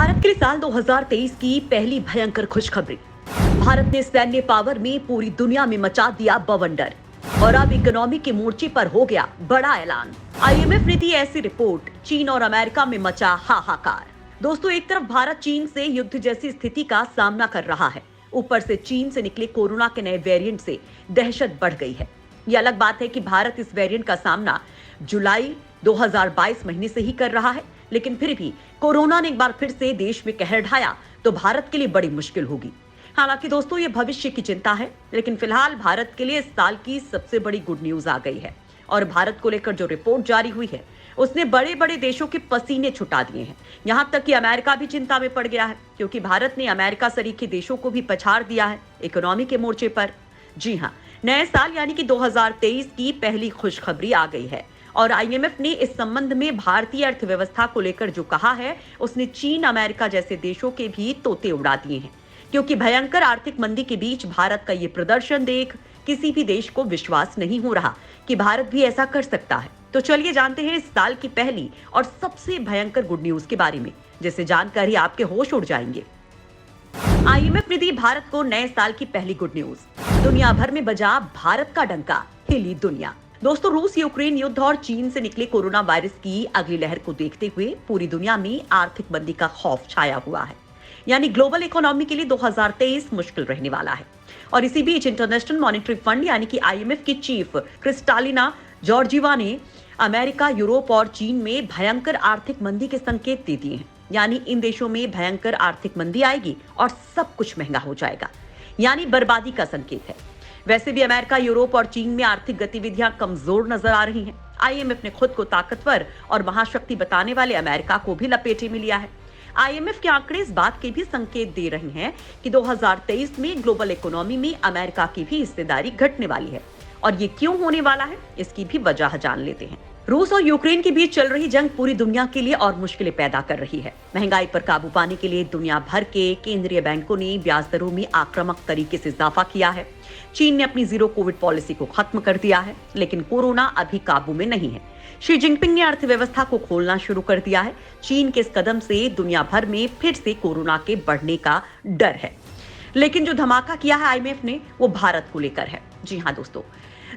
भारत के लिए साल 2023 की पहली भयंकर खुशखबरी। भारत ने सैन्य पावर में पूरी दुनिया में मचा दिया बवंडर और अब इकोनॉमी के मोर्चे पर हो गया बड़ा ऐलान। आईएमएफ ने दी ऐसी रिपोर्ट, चीन और अमेरिका में मचा हाहाकार। दोस्तों, एक तरफ भारत चीन से युद्ध जैसी स्थिति का सामना कर रहा है, ऊपर से चीन से निकले कोरोना के नए वेरिएंट से दहशत बढ़ गई है। ये अलग बात है कि भारत इस वेरिएंट का सामना जुलाई 2022 महीने से ही कर रहा है, लेकिन फिर भी कोरोना ने एक बार फिर से देश में कहर ढाया तो भारत के लिए बड़ी मुश्किल होगी। हालांकि दोस्तों, ये भविष्य की चिंता है, लेकिन फिलहाल भारत के लिए इस साल की सबसे बड़ी गुड न्यूज आ गई है। और भारत को लेकर जो रिपोर्ट जारी हुई है, उसने बड़े बड़े देशों के पसीने छुटा दिए हैं। यहां तक कि अमेरिका भी चिंता में पड़ गया है, क्योंकि भारत ने अमेरिका सरीखे देशों को भी पछाड़ दिया है इकोनॉमी के मोर्चे पर। जी हाँ, नए साल यानी कि 2023 की पहली खुशखबरी आ गई है। और आईएमएफ ने इस संबंध में भारतीय अर्थव्यवस्था को लेकर जो कहा है, उसने चीन, अमेरिका जैसे देशों के भी तोते उड़ा दिए हैं, क्योंकि भयंकर आर्थिक मंदी के बीच भारत का ये प्रदर्शन देख किसी भी देश को विश्वास नहीं हो रहा कि भारत भी ऐसा कर सकता है। तो चलिए जानते हैं इस साल की पहली और सबसे भयंकर गुड न्यूज के बारे में, जिसे जानकर ही आपके होश उड़ जाएंगे। आईएमएफ ने दी भारत को नए साल की पहली गुड न्यूज। दुनिया भर में बजा भारत का डंका, हिली दुनिया। दोस्तों, रूस यूक्रेन युद्ध और चीन से निकले कोरोना वायरस की अगली लहर को देखते हुए पूरी दुनिया में आर्थिक मंदी का खौफ छाया हुआ है। यानी ग्लोबल इकोनॉमी के लिए 2023 मुश्किल रहने वाला है। और इसी बीच इंटरनेशनल मॉनेटरी फंड यानी कि आईएमएफ की चीफ क्रिस्टालिना जॉर्जिवा ने अमेरिका, यूरोप और चीन में भयंकर आर्थिक मंदी के संकेत दे दिए हैं। यानी इन देशों में भयंकर आर्थिक मंदी आएगी और सब कुछ महंगा हो जाएगा, यानी बर्बादी का संकेत है। वैसे भी अमेरिका, यूरोप और चीन में आर्थिक गतिविधियां कमजोर नजर आ रही हैं। आईएमएफ ने खुद को ताकतवर और महाशक्ति बताने वाले अमेरिका को भी लपेटे में लिया है। आईएमएफ के आंकड़े इस बात के भी संकेत दे रहे हैं कि 2023 में ग्लोबल इकोनॉमी में अमेरिका की भी हिस्सेदारी घटने वाली है। और ये क्यों होने वाला है, इसकी भी वजह जान लेते हैं। रूस और यूक्रेन के बीच चल रही जंग पूरी दुनिया के लिए और मुश्किलें पैदा कर रही है। महंगाई पर काबू पाने के लिए दुनिया भर के केंद्रीय बैंकों ने ब्याज दरों में आक्रामक तरीके से इजाफा किया है। चीन ने अपनी जीरो कोविड पॉलिसी को खत्म कर दिया है, लेकिन कोरोना अभी काबू में नहीं है। शी जिनपिंग ने अर्थव्यवस्था को खोलना शुरू कर दिया है। चीन के इस कदम से दुनिया भर में फिर से कोरोना के बढ़ने का डर है। लेकिन जो धमाका किया है आईएमएफ ने, वो भारत को लेकर है। जी हाँ दोस्तों,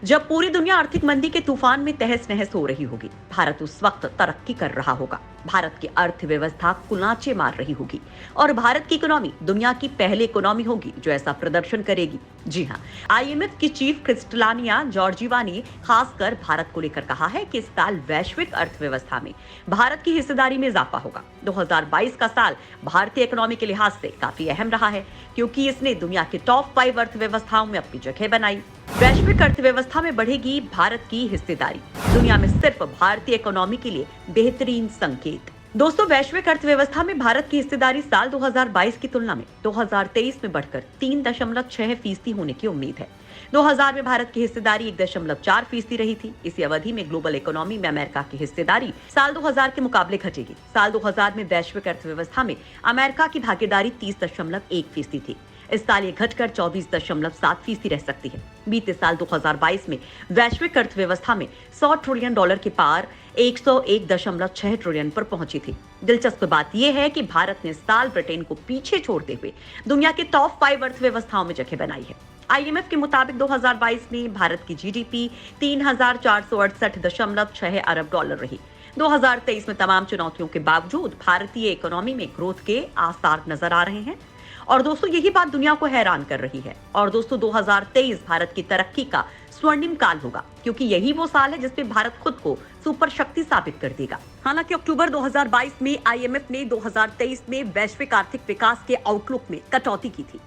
जब पूरी दुनिया आर्थिक मंदी के तूफान में तहस नहस हो रही होगी, भारत उस वक्त तरक्की कर रहा होगा। भारत की अर्थव्यवस्था कुलांचे मार रही होगी और भारत की इकोनॉमी दुनिया की पहली इकोनॉमी होगी जो ऐसा प्रदर्शन करेगी। जी हाँ, आईएमएफ की चीफ क्रिस्टलानिया जॉर्जिवा ने खासकर भारत को लेकर कहा है कि इस साल वैश्विक अर्थव्यवस्था में भारत की हिस्सेदारी में इजाफा होगा। 2022 का साल भारतीय इकोनॉमी के लिहाज से काफी अहम रहा है, क्योंकि इसने दुनिया के टॉप 5 अर्थव्यवस्थाओं में अपनी जगह बनाई। वैश्विक अर्थव्यवस्था में बढ़ेगी भारत की हिस्सेदारी, दुनिया में सिर्फ भारतीय इकोनॉमी के लिए बेहतरीन संकेत। दोस्तों, वैश्विक अर्थव्यवस्था में भारत की हिस्सेदारी साल 2022 की तुलना में 2023 में बढ़कर 3.6% होने की उम्मीद है। 2000 में भारत की हिस्सेदारी 1.4% रही थी। इसी अवधि में ग्लोबल इकोनॉमी में अमेरिका की हिस्सेदारी साल 2000 के मुकाबले घटेगी। साल 2000 में वैश्विक अर्थव्यवस्था में अमेरिका की भागीदारी 30.1% थी। इस साल ये घटकर 24.7% रह सकती है। बीते साल 2022 में वैश्विक अर्थव्यवस्था में $100 ट्रिलियन के पार 101.6 ट्रिलियन पर पहुंची थी। दिलचस्प बात यह है कि भारत ने इस साल ब्रिटेन को पीछे छोड़ते हुए दुनिया के टॉप 5 अर्थव्यवस्थाओं में जगह बनाई है। आईएमएफ के मुताबिक 2022 में भारत की जीडीपी $3,468.6 अरब रही। 2023 में तमाम चुनौतियों के बावजूद भारतीय इकोनॉमी में ग्रोथ के आसार नजर आ रहे हैं। और दोस्तों, यही बात दुनिया को हैरान कर रही है। और दोस्तों, 2023 भारत की तरक्की का स्वर्णिम काल होगा, क्योंकि यही वो साल है जिसमें भारत खुद को सुपर शक्ति साबित कर देगा। हालांकि अक्टूबर 2022 में आईएमएफ ने 2023 में वैश्विक आर्थिक विकास के आउटलुक में कटौती की थी।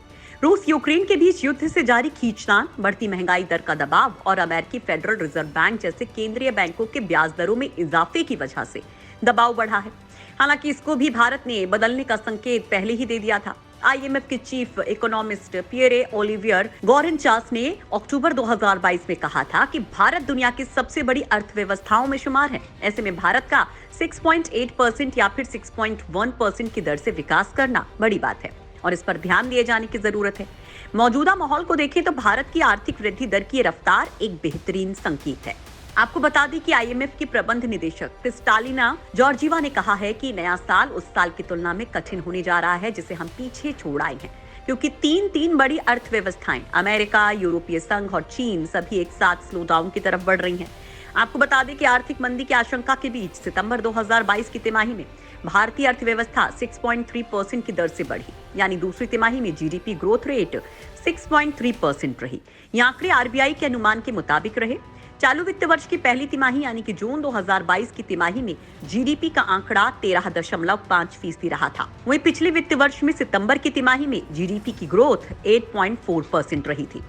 रूस यूक्रेन के बीच युद्ध से जारी खींचतान, बढ़ती महंगाई दर का दबाव और अमेरिकी फेडरल रिजर्व बैंक जैसे केंद्रीय बैंकों के ब्याज दरों में इजाफे की वजह से दबाव बढ़ा है। हालांकि इसको भी भारत ने बदलने का संकेत पहले ही दे दिया था। आईएमएफ के चीफ इकोनॉमिस्ट पियरे ओलिवियर गॉरेनचास ने अक्टूबर 2022 में कहा था कि भारत दुनिया की सबसे बड़ी अर्थव्यवस्थाओं में शुमार है। ऐसे में भारत का 6.8% या फिर 6.1% की दर से विकास करना बड़ी बात है और इस पर ध्यान दिए जाने की जरूरत है। मौजूदा माहौल को देखें तो भारत की आर्थिक वृद्धि दर की रफ्तार एक बेहतरीन संकेत है। आपको बता दें कि आईएमएफ की प्रबंध निदेशक क्रिस्टालिना जॉर्जीवा ने कहा है कि नया साल उस साल की तुलना में कठिन होने जा रहा है जिसे हम पीछे छोड़ आए हैं, क्योंकि तीन बड़ी अर्थव्यवस्थाएं अमेरिका, यूरोपीय संघ और चीन सभी एक साथ स्लो डाउन की तरफ बढ़ रही हैं। आपको बता दें कि आर्थिक मंदी की आशंका के बीच सितंबर 2022 की तिमाही में भारतीय अर्थव्यवस्था 6.3% की दर से बढ़ी, यानी दूसरी तिमाही में जीडीपी ग्रोथ रेट 6.3% रही। ये आंकड़े आरबीआई के अनुमान के मुताबिक रहे। चालू वित्त वर्ष की पहली तिमाही यानी कि जून 2022 की तिमाही में जीडीपी का आंकड़ा 13.5% रहा था। वहीं पिछले वित्त वर्ष में सितंबर की तिमाही में जीडीपी की ग्रोथ 8.4% रही थी।